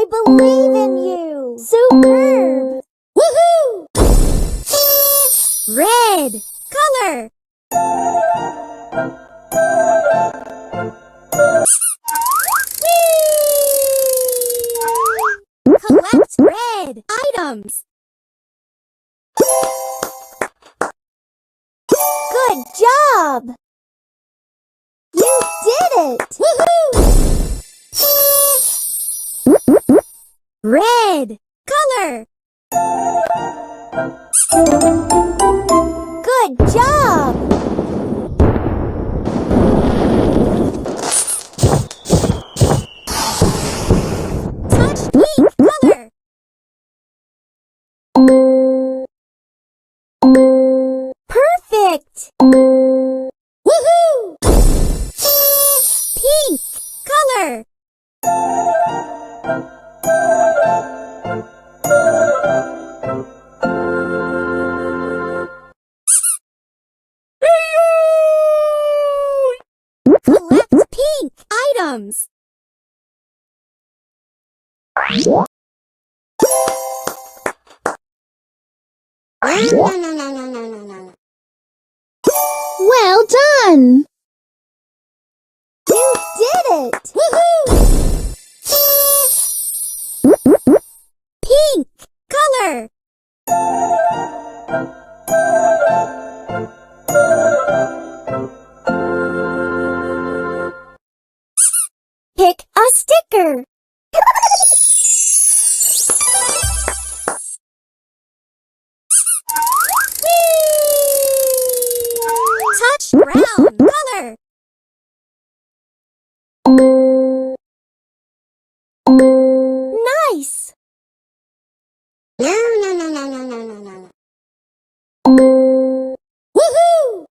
believe in you! Superb! Woohoo! Red color! Whee! Collect red items! Good job! You did it! Woohoo! Red color! Good job! Touch pink color! Perfect! Woohoo! Pink color! Collect pink items. Well done! You did it! Woohoo! Pink color! Pick a sticker. Touch brown color. Nice. Woohoo!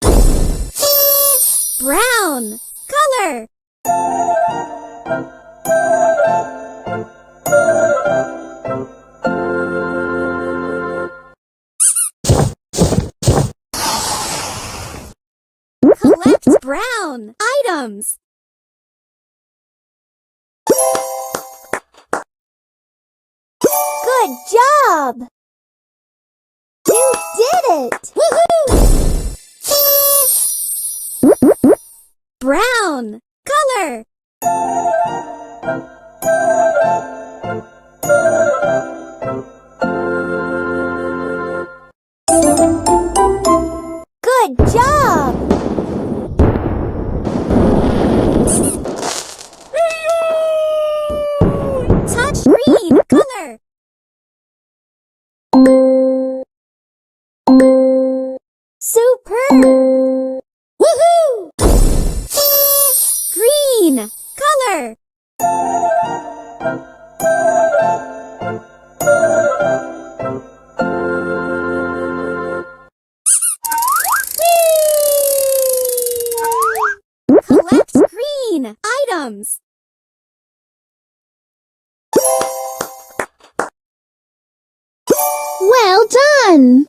Brown color. Collect brown items. Good job! You did it! Woohoo! Brown color. Good job! Touch green color. Superb! Woohoo! Green color. Whee! Collect green items. Well done!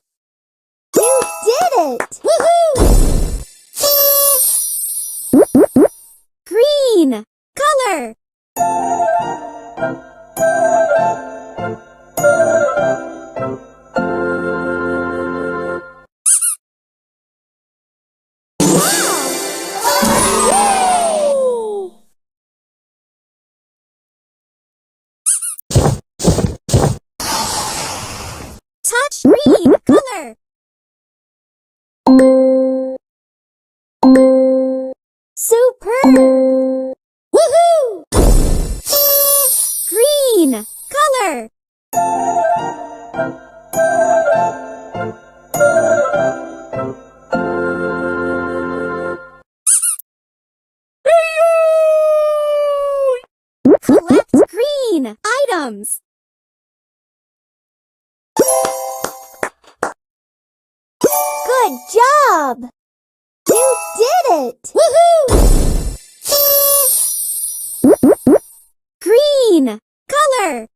You did it! Woohoo! Green color. Wow! Touch green color. Superb! Woohoo! Green color. Collect green items. Good job! You did it! Woohoo! Green color.